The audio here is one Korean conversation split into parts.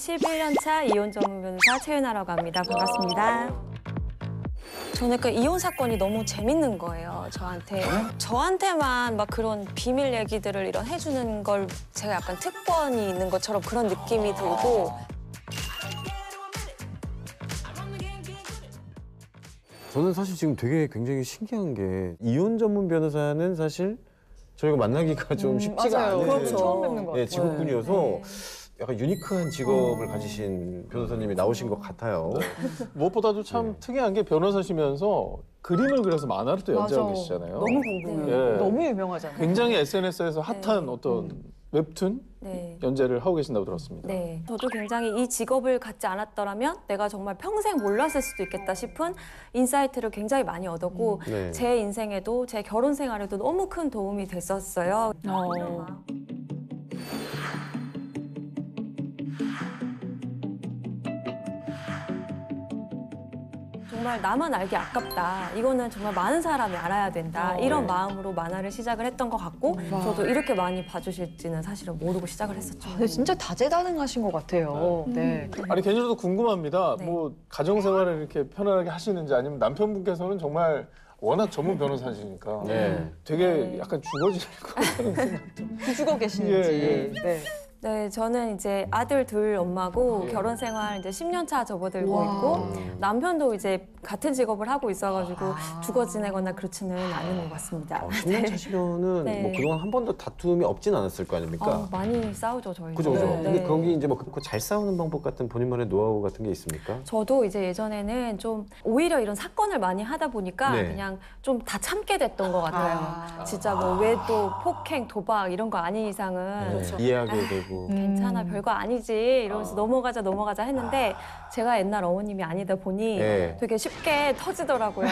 11년 차 이혼 전문 변호사 최윤아라고 합니다. 반갑습니다. 저는 그 이혼 사건이 너무 재밌는 거예요, 저한테. 저한테만 막 그런 비밀 얘기들을 이런 해주는 걸 제가 약간 특권이 있는 것처럼 그런 느낌이 들고. 저는 사실 지금 되게 굉장히 신기한 게 이혼 전문 변호사는 사실 저희가 만나기가 좀 쉽지가 맞아요. 않은 그렇죠. 처음 뵙는 것 같아요. 직업군이어서 네. 약간 유니크한 직업을 가지신 변호사님이 나오신 것 같아요. 무엇보다도 참 특이한 게 변호사시면서 그림을 그려서 만화를 또 연재하고 맞아. 계시잖아요. 너무 궁금해요. 예. 너무 유명하잖아요. 굉장히 SNS에서 핫한 어떤 웹툰 네. 연재를 하고 계신다고 들었습니다. 네. 저도 굉장히 이 직업을 갖지 않았더라면 내가 정말 평생 몰랐을 수도 있겠다 싶은 인사이트를 굉장히 많이 얻었고 네. 제 인생에도 제 결혼 생활에도 너무 큰 도움이 됐었어요. 정말 나만 알기 아깝다. 이거는 정말 많은 사람이 알아야 된다. 이런 마음으로 만화를 시작을 했던 것 같고 저도 이렇게 많이 봐주실지는 사실은 모르고 시작을 했었죠. 근데 진짜 다재다능하신 것 같아요. 네. 아니 개인적으로 궁금합니다. 네. 뭐 가정생활을 이렇게 편안하게 하시는지 아니면 남편분께서는 정말 워낙 전문 변호사시니까 네. 되게 약간 죽어질 것 같은 생각도. 기죽어 계시는지. 예, 예. 네. 네, 저는 이제 아들 둘 엄마고 예. 결혼 생활 이제 10년 차 접어들고 와. 있고 남편도 이제 같은 직업을 하고 있어가지고 죽어 지내거나 그렇지는 않은 것 같습니다. 10년 차시면은 네. 뭐 그동안 한 번도 다툼이 없진 않았을 거 아닙니까? 많이 싸우죠, 저희. 그죠, 그죠. 네. 근데 거기 이제 뭐 잘 싸우는 방법 같은 본인만의 노하우 같은 게 있습니까? 저도 이제 예전에는 좀 오히려 이런 사건을 많이 하다 보니까 네. 그냥 좀 다 참게 됐던 것 같아요. 진짜 뭐 외도, 폭행, 도박 이런 거 아닌 이상은 이해하게 되고. 괜찮아, 별거 아니지 이러면서 넘어가자 했는데 제가 옛날 어머님이 아니다 보니 네. 되게 쉽게 터지더라고요.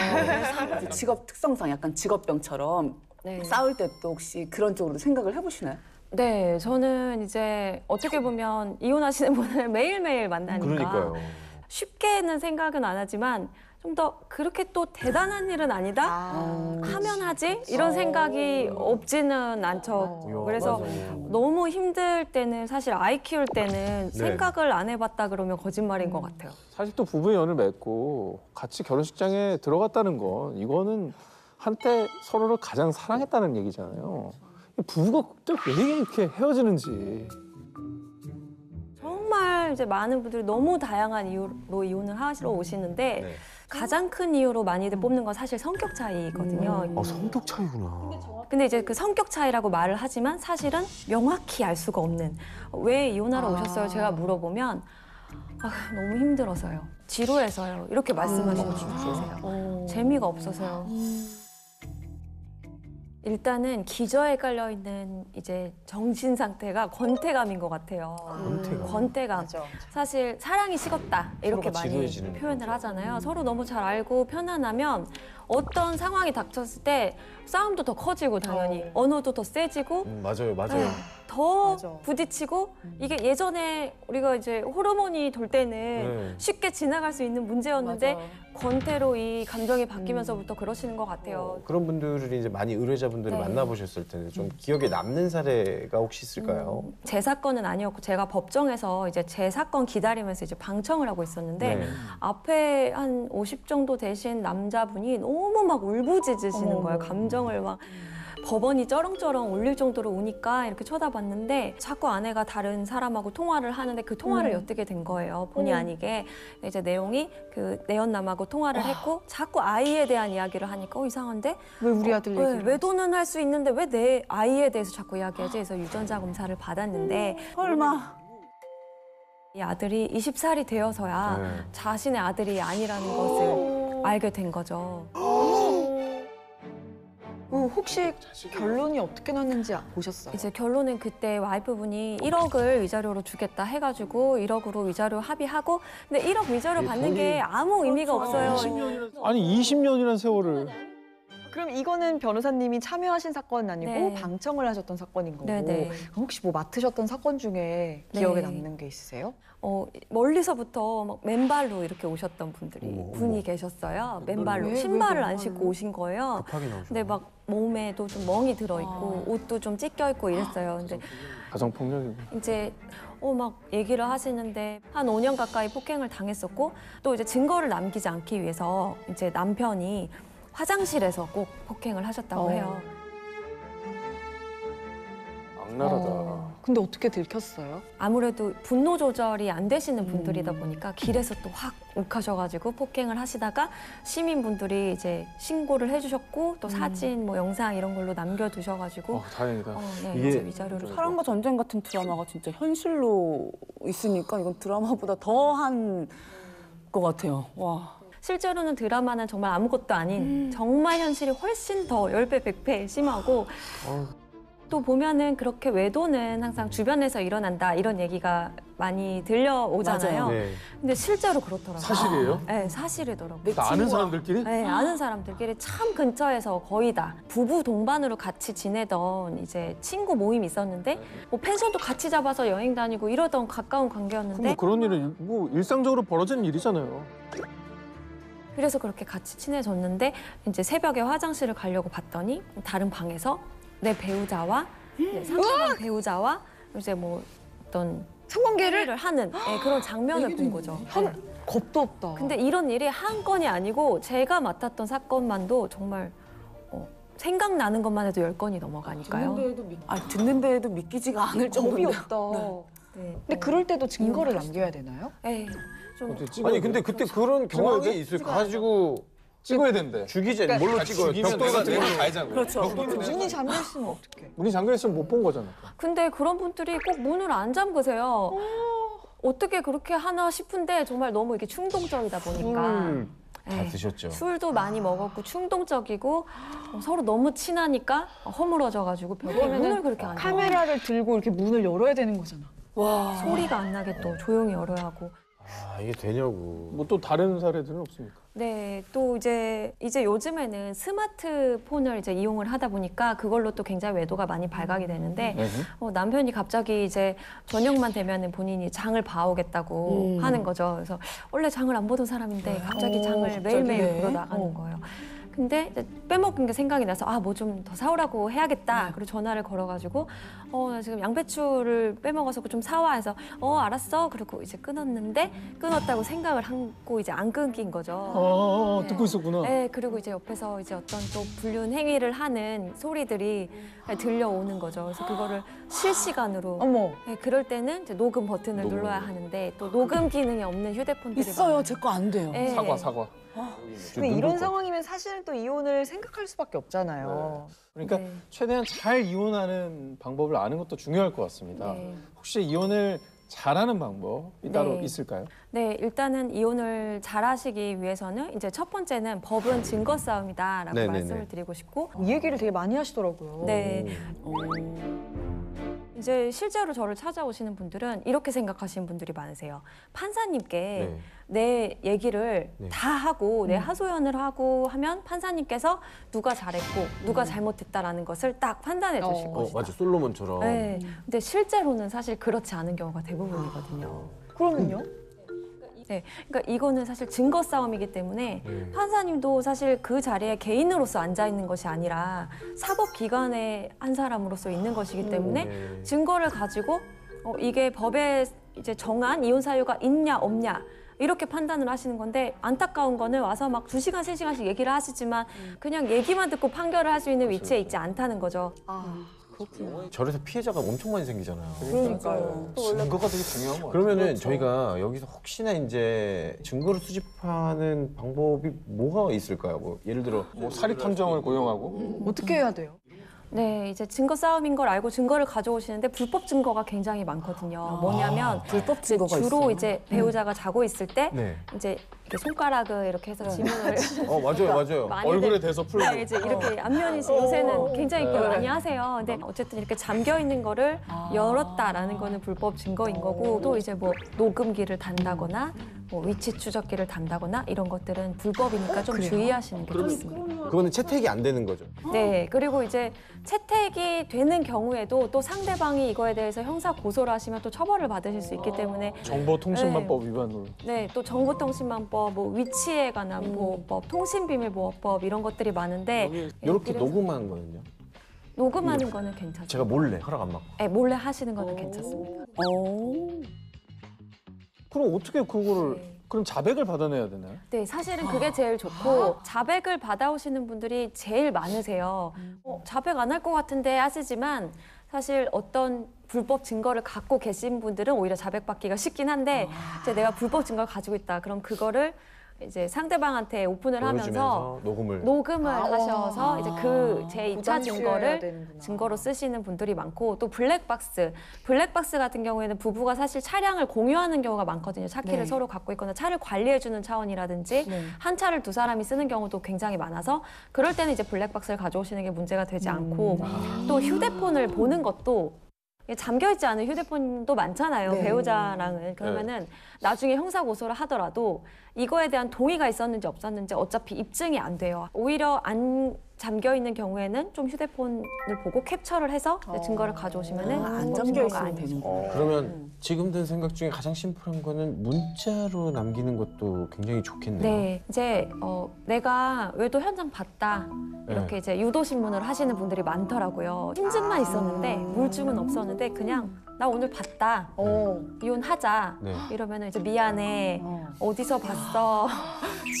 직업 특성상 약간 직업병처럼 네. 싸울 때 또 혹시 그런 쪽으로 생각을 해보시나요? 네, 저는 이제 어떻게 보면 이혼하시는 분을 매일매일 만나니까 그러니까요. 쉽게는 생각은 안 하지만 좀 더 그렇게 또 대단한 일은 아니다? 하면 하지? 이런 생각이 없지는 않죠. 그래서 맞아요. 너무 힘들 때는 사실 아이 키울 때는 생각을 안 해봤다 그러면 거짓말인 것 같아요. 사실 또 부부의 연을 맺고 같이 결혼식장에 들어갔다는 건 이거는 한때 서로를 가장 사랑했다는 얘기잖아요. 부부가 그때 왜 이렇게 헤어지는지. 정말 이제 많은 분들이 너무 다양한 이유로 이혼을 하시러 오시는데 네. 가장 큰 이유로 많이들 뽑는 건 사실 성격 차이거든요. 성격 차이구나. 근데 이제 그 성격 차이라고 말을 하지만 사실은 명확히 알 수가 없는 왜 이혼하러 오셨어요? 제가 물어보면 너무 힘들어서요. 지루해서요. 이렇게 말씀하시는 분이 계세요. 재미가 없어서요. 일단은 기저에 깔려 있는 이제 정신 상태가 권태감인 것 같아요. 권태감. 사실 사랑이 식었다 이렇게 서로가 많이 지루해지는 표현을 하잖아요. 서로 너무 잘 알고 편안하면 어떤 상황이 닥쳤을 때 싸움도 더 커지고 당연히 언어도 더 세지고 맞아요. 더 맞아. 부딪히고 이게 예전에 우리가 이제 호르몬이 돌 때는 쉽게 지나갈 수 있는 문제였는데 권태로 이 감정이 바뀌면서부터 그러시는 것 같아요. 그런 분들을 이제 많이 의뢰자분들을 네. 만나보셨을 텐데 좀 기억에 남는 사례가 혹시 있을까요? 제 사건은 아니었고 제가 법정에서 이제 제 사건 기다리면서 이제 방청을 하고 있었는데 네. 앞에 한 50 정도 되신 남자분이 너무 막 울부짖으시는 거예요. 감정을 막 법원이 쩌렁쩌렁 울릴 정도로 우니까 이렇게 쳐다봤는데 자꾸 아내가 다른 사람하고 통화를 하는데 그 통화를 엿듣게 된 거예요. 본의 아니게. 근데 이제 내용이 그 내연남하고 통화를 했고 자꾸 아이에 대한 이야기를 하니까 이상한데? 왜 우리 아들 얘기를 외도는 할 수 있는데 왜 내 아이에 대해서 자꾸 이야기하지? 그래서 유전자 검사를 받았는데 설마. 이 아들이 20살이 되어서야 네. 자신의 아들이 아니라는 것을 알게 된 거죠. 혹시 결론이 어떻게 났는지 보셨어요? 이제 결론은 그때 와이프분이 1억을 위자료로 주겠다 해가지고 1억으로 위자료 합의하고 근데 1억 위자료 받는 게 아무 의미가 없어요. 아니 20년이라는 세월을. 그럼 이거는 변호사님이 참여하신 사건은 아니고 네. 방청을 하셨던 사건인 거고 네네. 그럼 혹시 뭐 맡으셨던 사건 중에 기억에 남는 게 있으세요? 멀리서부터 막 맨발로 이렇게 오셨던 분이 계셨어요. 맨발로 왜 신발을 안 맨발로? 신고 오신 거예요. 급하게 나오셨네. 근데 막 몸에도 좀 멍이 들어 있고 옷도 좀 찢겨 있고 이랬어요. 근데 가정폭력이고. 이제 막 얘기를 하시는데 한 5년 가까이 폭행을 당했었고 또 이제 증거를 남기지 않기 위해서 이제 남편이 화장실에서 꼭 폭행을 하셨다고 해요. 악랄하다. 근데 어떻게 들켰어요? 아무래도 분노 조절이 안 되시는 분들이다 보니까 길에서 또 확 욱하셔가지고 폭행을 하시다가 시민분들이 이제 신고를 해주셨고 또 사진, 뭐 영상 이런 걸로 남겨두셔가지고 다행이다. 네, 이게 이제 위자료를 사랑과 전쟁 같은 드라마가 진짜 현실로 있으니까 이건 드라마보다 더한 것 같아요. 와. 실제로는 드라마는 정말 아무것도 아닌 정말 현실이 훨씬 더 10배, 100배 심하고 또 보면은 그렇게 외도는 항상 주변에서 일어난다 이런 얘기가 많이 들려오잖아요. 맞아요. 네. 근데 실제로 그렇더라고요. 사실이에요? 네, 사실이더라고요. 내 아는 친구가- 사람들끼리? 네, 아는 사람들끼리 참 근처에서 거의 다 부부 동반으로 같이 지내던 이제 친구 모임이 있었는데 뭐 펜션도 같이 잡아서 여행 다니고 이러던 가까운 관계였는데 뭐 그런 일은 뭐 일상적으로 벌어지는 일이잖아요. 그래서 그렇게 같이 친해졌는데 이제 새벽에 화장실을 가려고 봤더니 다른 방에서 내 배우자와 이제 상대방 배우자와 이제 뭐 어떤 성관계를? 를 하는 그런 장면을 본 거죠. 네. 겁도 없다. 근데 이런 일이 한 건이 아니고 제가 맡았던 사건만도 정말 생각나는 것만 해도 10건이 넘어가니까요. 듣는 데에도 믿기지가 않을 겁이 정도인데. 없다. 네. 근데 그럴 때도 증거를 이용하시죠. 남겨야 되나요? 네. 좀 아니 근데 그때 그런 찍어야 경황이 돼? 있을 가지고 찍어야 된대. 죽이지 뭘로 찍어요? 죽이면 벽돌 내가 같은 내가 걸로. 가야잖아. 그렇죠. 문이 잠겨 있으면 어떡해? 문이 잠겨 있으면 못 본 거잖아. 근데 그런 분들이 꼭 문을 안 잠그세요. 어떻게 그렇게 하나 싶은데 정말 너무 이게 충동적이다 보니까. 다 네. 드셨죠. 술도 많이 먹었고 충동적이고 서로 너무 친하니까 허물어져가지고 벽에 문을 그렇게 안 잠궈요. 카메라를 들고 이렇게 문을 열어야 되는 거잖아. 와. 소리가 안 나게 또 조용히 열어야 하고. 아 이게 되냐고. 뭐 또 다른 사례들은 없습니까? 네, 또 이제 요즘에는 스마트폰을 이제 이용을 하다 보니까 그걸로 또 굉장히 외도가 많이 발각이 되는데 남편이 갑자기 이제 저녁만 되면은 본인이 장을 봐오겠다고 하는 거죠. 그래서 원래 장을 안 보던 사람인데 갑자기 장을 매일매일 갑자기네. 보러 나가는 거예요. 근데 이제 빼먹은 게 생각이 나서 뭐 좀 더 사오라고 해야겠다. 그리고 전화를 걸어가지고 나 지금 양배추를 빼먹어서 좀 사와 해서 알았어. 그리고 이제 끊었는데 끊었다고 생각을 하고 이제 안 끊긴 거죠. 듣고 있었구나. 네, 그리고 이제 옆에서 이제 어떤 또 불륜 행위를 하는 소리들이 들려오는 거죠. 그래서 그거를 실시간으로. 어머. 네, 그럴 때는 이제 녹음 버튼을 눌러야 하는데 또 녹음 기능이 없는 휴대폰들이 있어요. 많아요. 제 거 안 돼요. 네. 사과. 근데 이런 상황이면 사실은 또 이혼을 생각할 수밖에 없잖아요. 그러니까 네. 최대한 잘 이혼하는 방법을 아는 것도 중요할 것 같습니다. 네. 혹시 이혼을 잘하는 방법이 따로 네. 있을까요? 네, 일단은 이혼을 잘하시기 위해서는 이제 첫 번째는 법은 증거 싸움이다라고 네네네. 말씀을 드리고 싶고, 이 얘기를 되게 많이 하시더라고요. 네, 이제 실제로 저를 찾아오시는 분들은 이렇게 생각하시는 분들이 많으세요. 판사님께 네. 내 얘기를 네. 다 하고 내 하소연을 하고 하면 판사님께서 누가 잘했고 누가 잘못했다라는 것을 딱 판단해 주실 것이다. 맞아 솔로몬처럼. 네, 근데 실제로는 사실 그렇지 않은 경우가 대부분이거든요. 그러면요? 네, 그러니까 이거는 사실 증거 싸움이기 때문에 네. 판사님도 사실 그 자리에 개인으로서 앉아 있는 것이 아니라 사법기관의 한 사람으로서 있는 것이기 때문에 네. 증거를 가지고 이게 법에 이제 정한 이혼 사유가 있냐 없냐 이렇게 판단을 하시는 건데, 안타까운 거는 와서 막 2시간, 3시간씩 얘기를 하시지만 그냥 얘기만 듣고 판결을 할 수 있는 위치에 있지 않다는 거죠. 저래서 피해자가 엄청 많이 생기잖아요. 그러니까요. 증거가 되게 중요한 거 같아요. 그러면은 저희가 여기서 혹시나 이제 증거를 수집하는 방법이 뭐가 있을까요? 뭐 예를 들어 뭐 사립 탐정을 고용하고 어떻게 해야 돼요? 네, 이제 증거 싸움인 걸 알고 증거를 가져오시는데 불법 증거가 굉장히 많거든요. 뭐냐면 불법 증거가 주로 있어요. 이제 배우자가 자고 있을 때 네. 이제 이렇게 손가락을 이렇게 해서 지문을 맞아요. 많이들- 얼굴에 대서 풀고 네, 이제 이렇게 안면인식 요새는 굉장히 이렇게 많이 하세요. 근데 어쨌든 이렇게 잠겨 있는 거를 열었다라는 거는 불법 증거인 거고, 또 이제 뭐 녹음기를 단다거나 뭐 위치 추적기를 단다거나 이런 것들은 불법이니까 좀 주의하시는 게 좋습니다. 그거는 채택이 안 되는 거죠. 네, 그리고 이제 채택이 되는 경우에도 또 상대방이 이거에 대해서 형사 고소를 하시면 또 처벌을 받으실 수 있기 때문에 정보통신망법 위반으로. 네, 또 정보통신망법, 뭐 위치에 관한 보호법, 통신비밀보호법 이런 것들이 많은데 이렇게 그래서- 녹음한 거는요? 녹음하는 거는 괜찮습니다. 제가 몰래 허락 안 받고. 네, 몰래 하시는 거는 괜찮습니다. 그럼 어떻게 그거를 네. 그럼 자백을 받아내야 되나요? 네, 사실은 그게 제일 좋고 자백을 받아오시는 분들이 제일 많으세요. 자백 안 할 것 같은데 하시지만 사실 어떤 불법 증거를 갖고 계신 분들은 오히려 자백받기가 쉽긴 한데 이제 내가 불법 증거를 가지고 있다. 그럼 그거를 이제 상대방한테 오픈을 하면서 보여주면서 녹음을. 녹음을 하셔서 이제 그 제2차 부담 증거를 수여해야 되는구나. 증거로 쓰시는 분들이 많고 또 블랙박스 같은 경우에는 부부가 사실 차량을 공유하는 경우가 많거든요. 차 키를 네. 서로 갖고 있거나 차를 관리해주는 차원이라든지 네. 한 차를 두 사람이 쓰는 경우도 굉장히 많아서 그럴 때는 이제 블랙박스를 가져오시는 게 문제가 되지 않고 또 휴대폰을 보는 것도 잠겨있지 않은 휴대폰도 많잖아요. 네. 배우자랑은. 그러면은 나중에 형사 고소를 하더라도 이거에 대한 동의가 있었는지 없었는지 어차피 입증이 안 돼요. 오히려 안 잠겨있는 경우에는 좀 휴대폰을 보고 캡처를 해서 이제 증거를 가져오시면은 안 불법 잠겨 증거가 있으면 아니죠. 되는구나. 그러면 지금 든 생각 중에 가장 심플한 거는 문자로 남기는 것도 굉장히 좋겠네요. 네, 이제 내가 외도 현장 봤다 이렇게 네. 이제 유도 신문을 하시는 분들이 많더라고요. 힘증만 있었는데 물증은 없었는데 그냥 나 오늘 봤다. 이혼하자. 네. 이러면은 이제 미안해. 어디서 봤어.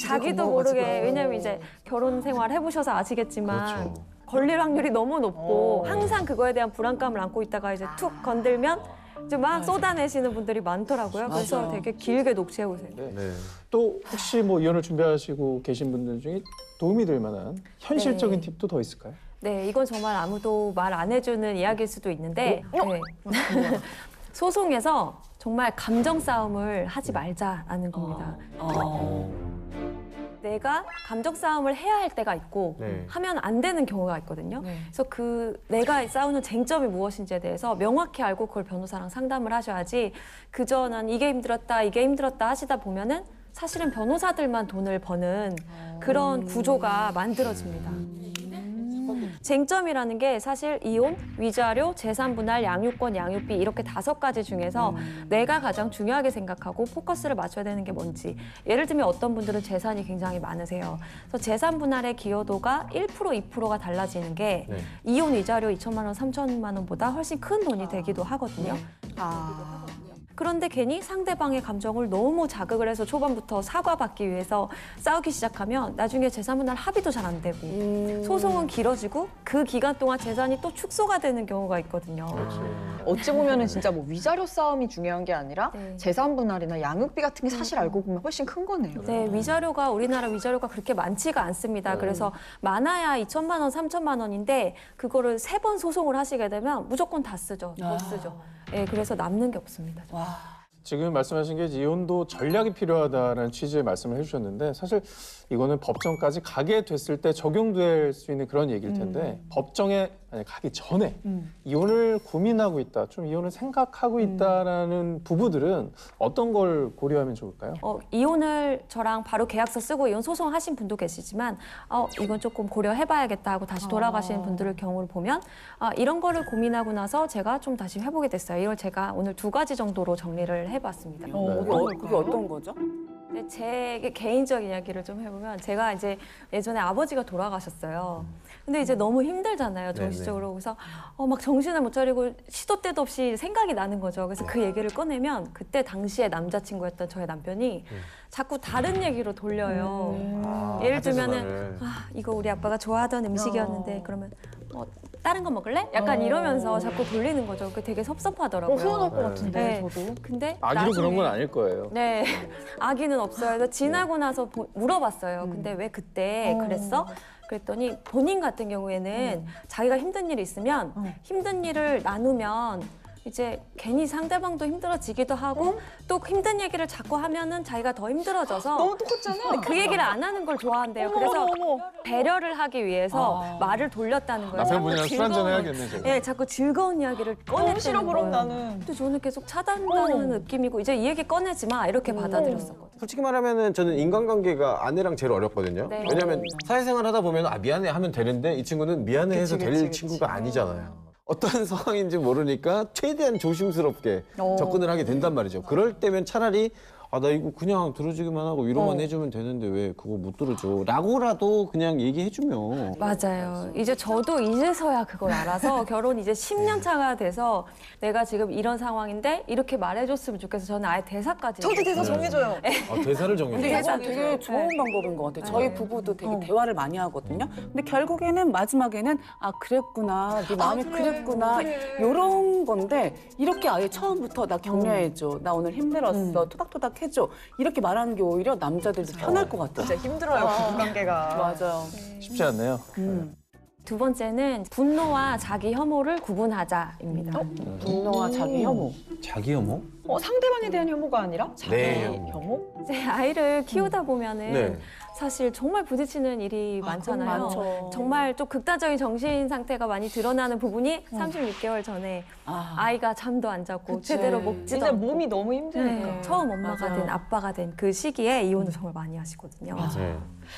자기도 모르게 왜냐면 이제 결혼 생활 해보셔서 아시겠지만 그렇죠. 걸릴 확률이 너무 높고 항상 그거에 대한 불안감을 안고 있다가 이제 툭 건들면 이제 막 쏟아내시는 분들이 많더라고요. 그래서 맞아요. 되게 길게 녹취해오세요. 네. 또 혹시 뭐 이혼을 준비하시고 계신 분들 중에 도움이 될 만한 현실적인 팁도 더 있을까요? 네, 이건 정말 아무도 말 안 해주는 이야기일 수도 있는데 네. 소송에서 정말 감정 싸움을 하지 말자라는 겁니다. 내가 감정 싸움을 해야 할 때가 있고 네. 하면 안 되는 경우가 있거든요. 네. 그래서 내가 싸우는 쟁점이 무엇인지에 대해서 명확히 알고 그걸 변호사랑 상담을 하셔야지 그저 난 이게 힘들었다 하시다 보면은 사실은 변호사들만 돈을 버는 그런 구조가 만들어집니다. 쟁점이라는 게 사실 이혼, 위자료, 재산분할, 양육권, 양육비 이렇게 5가지 중에서 내가 가장 중요하게 생각하고 포커스를 맞춰야 되는 게 뭔지. 예를 들면 어떤 분들은 재산이 굉장히 많으세요. 그래서 재산분할의 기여도가 1%, 2%가 달라지는 게 네. 이혼 위자료 2천만 원, 3천만 원보다 훨씬 큰 돈이 되기도 하거든요. 그런데 괜히 상대방의 감정을 너무 자극을 해서 초반부터 사과받기 위해서 싸우기 시작하면 나중에 재산분할 합의도 잘 안 되고 소송은 길어지고 그 기간 동안 재산이 또 축소가 되는 경우가 있거든요. 어찌 보면은 진짜 뭐 위자료 싸움이 중요한 게 아니라 네. 재산 분할이나 양육비 같은 게 사실 알고 보면 훨씬 큰 거네요. 네, 우리나라 위자료가 그렇게 많지가 않습니다. 그래서 많아야 2천만 원, 3천만 원인데 그거를 3번 소송을 하시게 되면 무조건 다 쓰죠. 더 쓰죠. 네, 그래서 남는 게 없습니다. 지금 말씀하신 게 이혼도 전략이 필요하다는 취지의 말씀을 해주셨는데 사실 이거는 법정까지 가게 됐을 때 적용될 수 있는 그런 얘기일 텐데 법정에 가기 전에 이혼을 고민하고 있다, 좀 이혼을 생각하고 있다라는 부부들은 어떤 걸 고려하면 좋을까요? 이혼을 저랑 바로 계약서 쓰고 이혼 소송하신 분도 계시지만 이건 조금 고려해봐야겠다 하고 다시 돌아가시는 분들의 경우를 보면 이런 거를 고민하고 나서 제가 좀 다시 해보게 됐어요. 이걸 제가 오늘 2가지 정도로 정리를 해봤습니다. 그게 어떤 거죠? 근데 제 개인적인 이야기를 좀 해보면 제가 이제 예전에 아버지가 돌아가셨어요. 근데 이제 너무 힘들잖아요, 정신적으로. 그래서 막 정신을 못 차리고 시도 때도 없이 생각이 나는 거죠. 그래서 그 얘기를 꺼내면 그때 당시에 남자친구였던 저의 남편이 자꾸 다른 얘기로 돌려요. 예를 들면은 이거 우리 아빠가 좋아하던 음식이었는데 그러면 다른 거 먹을래? 약간 이러면서 자꾸 돌리는 거죠. 그게 되게 섭섭하더라고요. 서운할 것 같은데 네. 저도. 근데 아기로 그런 나중에 건 아닐 거예요. 네, 아기는 없어요. 그래서 지나고 나서 물어봤어요. 근데 왜 그때 그랬어? 그랬더니 본인 같은 경우에는 자기가 힘든 일이 있으면 힘든 일을 나누면 이제 괜히 상대방도 힘들어지기도 하고 또 힘든 얘기를 자꾸 하면은 자기가 더 힘들어져서 너무 똑같잖아. 그 얘기를 안 하는 걸 좋아한대요. 그래서 배려를 하기 위해서 말을 돌렸다는 거예요. 남편분이랑 술 한잔 즐거운- 해야겠네, 저거. 예, 자꾸 즐거운 이야기를 너무 꺼냈다는 싫어 거예요. 그럼 나는. 근데 저는 계속 차단하는 느낌이고 이제 이 얘기 꺼내지 마 이렇게 받아들였었거든요. 솔직히 말하면은 저는 인간관계가 아내랑 제일 어렵거든요. 네. 왜냐면 사회생활 하다 보면 미안해 하면 되는데 이 친구는 미안해해서 그치, 될 그치. 친구가 아니잖아요. 어떤 상황인지 모르니까 최대한 조심스럽게 접근을 하게 된단 말이죠. 그럴 때면 차라리 아, 나 이거 그냥 들어주기만 하고 위로만 해주면 되는데 왜 그거 못 들어줘? 라고라도 그냥 얘기해주면. 맞아요. 이제 저도 이제서야 그걸 알아서 결혼 이제 10년 차가 돼서 내가 지금 이런 상황인데 이렇게 말해줬으면 좋겠어. 저는 아예 대사까지. 저도 대사 정해줘요. 아, 대사를 정해줘. 근데 이거 되게 좋은 네. 방법인 것 같아요. 저희 부부도 되게 대화를 많이 하거든요. 근데 결국에는 마지막에는 아 그랬구나, 네 마음이 그랬구나 이런 건데 이렇게 아예 처음부터 나 격려해줘, 나 오늘 힘들었어, 토닥토닥 해줘 이렇게 말하는 게 오히려 남자들도 편할 것 같아요. 진짜 힘들어요, 부부관계가. 맞아요. 쉽지 않네요. 두 번째는 분노와 자기 혐오를 구분하자입니다. 분노와 자기 혐오. 자기 혐오? 상대방에 대한 혐오가 아니라 자기 네. 혐오? 이제 아이를 키우다 보면은 네. 사실 정말 부딪히는 일이 많잖아요. 많죠. 정말 좀 극단적인 정신 상태가 많이 드러나는 부분이 36개월 전에 아이가 잠도 안 자고 그치. 제대로 먹지도 진짜 않고 몸이 너무 힘드니까. 네, 처음 엄마가 맞아요. 된 아빠가 된 그 시기에 이혼을 정말 많이 하시거든요. 네.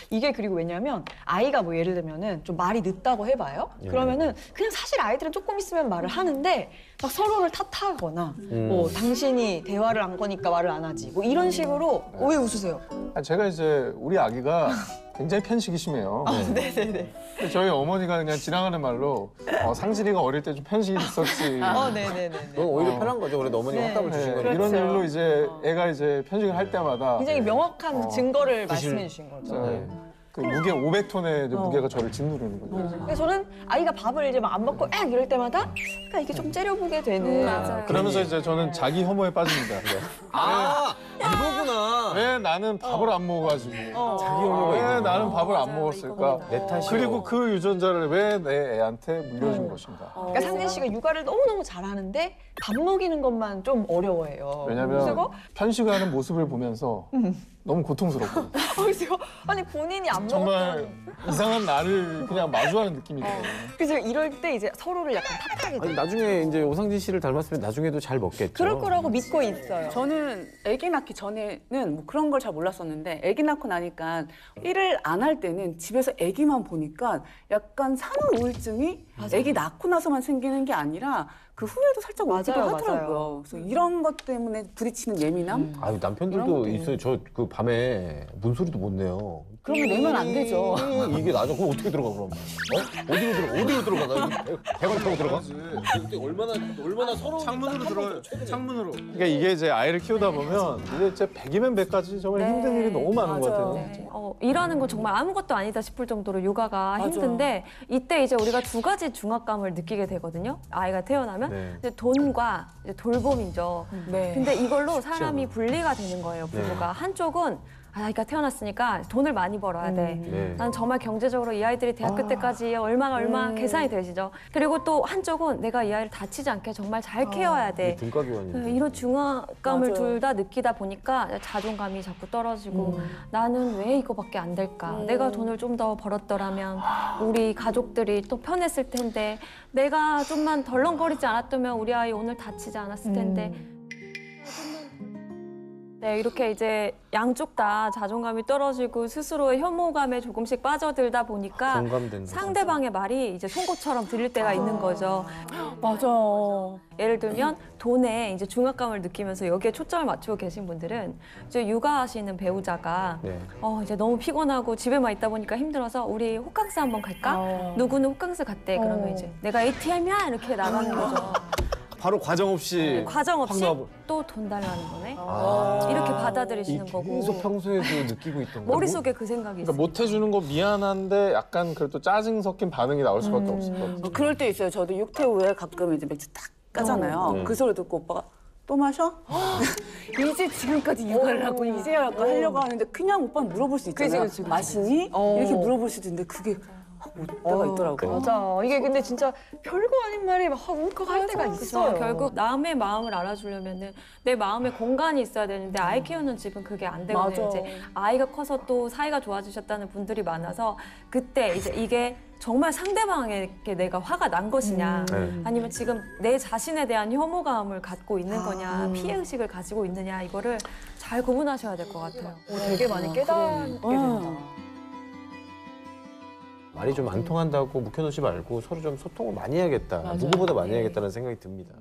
이게 그리고 왜냐면 아이가 뭐 예를 들면은 좀 말이 늦다고 해봐요. 예. 그러면은 그냥 사실 아이들은 조금 있으면 말을 하는데 막 서로를 탓하거나 뭐 당신이 대화를 안 거니까 말을 안 하지 뭐 이런 식으로 왜 웃으세요? 제가 이제 우리 아기가 굉장히 편식이 심해요. 네네네. 근데 저희 어머니가 그냥 지나가는 말로 상진이가 어릴 때 좀 편식이 있었지. 네네네네. 그건 오히려 편한 거죠. 그래도 어머니가 네. 확답을 주신 네, 거니까. 이런 그렇죠. 일로 이제 애가 이제 편식을 할 때마다 굉장히 명확한 증거를 부실- 말씀해 주신 거죠. 네, 그 무게 500톤의 무게가 저를 짓누르는 거죠. 그래서 저는 아이가 밥을 이제 막 안 먹고 악 이럴 때마다 그러니까 이게 좀 째려보게 되는. 맞아요. 그러면서 이제 저는 자기 혐오에 빠집니다. 아, 이거구나. 왜 나는 밥을 안 먹어가지고 자기 혐오가 왜 있구나. 나는 밥을 안 먹었을까? 내 탓이요. 그리고 그 유전자를 왜 내 애한테 물려준 것인가? 그러니까 상진 씨가 육아를 너무너무 잘하는데 밥 먹이는 것만 좀 어려워해요. 왜냐면 그리고 편식하는 모습을 보면서 너무 고통스럽고 그래서 아니 본인이 안 정말 먹었다는. 이상한 나를 그냥 마주하는 느낌이 들어요. 그래서 이럴 때 이제 서로를 약간 탓하게 아니, 돼요. 나중에 이제 오상진 씨를 닮았으면 나중에도 잘 먹겠죠. 그럴 거라고 믿고 있어요. 저는 아기 낳기 전에는 뭐 그런 걸 잘 몰랐었는데 아기 낳고 나니까 일을 안 할 때는 집에서 아기만 보니까 약간 산후 우울증이 아기 낳고 나서만 생기는 게 아니라 그 후에도 살짝 오기도 맞아요, 하더라고요. 그래서 이런 것 때문에 부딪히는 예민함? 아유, 남편들도 그런 것도 있어요. 저 그 밤에 문소리도 못 내요. 그러면 내면 안 되죠. 이게 나죠. 그럼 어떻게 들어가 그럼? 어디로 들어가? 나 배관 타고 들어가? 그때 얼마나 서로 창문으로 들어요. 창문으로. 그러니까 이게 이제 아이를 키우다 보면 이게 진짜 100이면 100가지 정말 힘든 일이 너무 많은 것 맞아요. 같아요. 네. 일하는 건 정말 아무것도 아니다 싶을 정도로 육아가 맞아. 힘든데 이때 이제 우리가 두 가지 중압감을 느끼게 되거든요. 아이가 태어나면 네. 이제 돈과 이제 돌봄이죠. 네. 근데 이걸로 사람이 분리가 되는 거예요. 부부가 한쪽은 아이가 태어났으니까 돈을 많이 벌어야 돼. 네. 난 정말 경제적으로 이 아이들이 대학교 때까지 얼마 계산이 되시죠. 그리고 또 한쪽은 내가 이 아이를 다치지 않게 정말 잘 케어해야 돼. 등가 교환인데. 네, 이런 중압감을 맞아요. 둘 다 느끼다 보니까 자존감이 자꾸 떨어지고 나는 왜 이거밖에 안 될까? 내가 돈을 좀 더 벌었더라면 우리 가족들이 또 편했을 텐데 내가 좀만 덜렁거리지 않았다면 우리 아이 오늘 다치지 않았을 텐데 네, 이렇게 이제 양쪽 다 자존감이 떨어지고 스스로의 혐오감에 조금씩 빠져들다 보니까 공감된다. 상대방의 말이 이제 송곳처럼 들릴 때가 있는 거죠. 맞아. 예를 들면 돈에 이제 중압감을 느끼면서 여기에 초점을 맞추고 계신 분들은 이제 육아하시는 배우자가 네. 이제 너무 피곤하고 집에만 있다 보니까 힘들어서 우리 호캉스 한번 갈까? 누구는 호캉스 갔대. 그러면 이제 내가 ATM이야 이렇게 나가는 거죠. 바로 과정 없이 과정 없이 확 나와- 또 돈 달라는 거네. 아. 이렇게 받아들이시는 거고 계속 평소에도 느끼고 있던 거. 머릿속에 그 생각이 있어요. 그러니까 못 해주는 거 미안한데 약간 그래도 짜증 섞인 반응이 나올 수밖에 없을 것 같아요. 그럴 때 있어요. 저도 육퇴 후에 가끔 이제 맥주 딱 까잖아요. 네. 그 소리 듣고 오빠가 또 마셔? 이제 지금까지 육아를 하고 이제야 약간 하려고 하는데 그냥 오빠는 물어볼 수 있잖아요. 그치. 마시니? 이렇게 물어볼 수도 있는데 그게 못 때가 있더라고요. 맞아. 이게 근데 진짜 별거 아닌 말이 막 울컥할 때가 있어요. 결국 남의 마음을 알아주려면은 내 마음에 공간이 있어야 되는데 아이 키우는 집은 그게 안 되거든요. 맞아. 이제 아이가 커서 또 사이가 좋아지셨다는 분들이 많아서 그때 이제 이게 정말 상대방에게 내가 화가 난 것이냐 네. 아니면 지금 내 자신에 대한 혐오감을 갖고 있는 거냐 피해 의식을 가지고 있느냐 이거를 잘 구분하셔야 될 것 같아요. 되게 많이 깨닫게 된다. 말이 좀 안 통한다고 묵혀놓지 말고 서로 좀 소통을 많이 해야겠다. 누구보다 많이 해야겠다는 생각이 듭니다.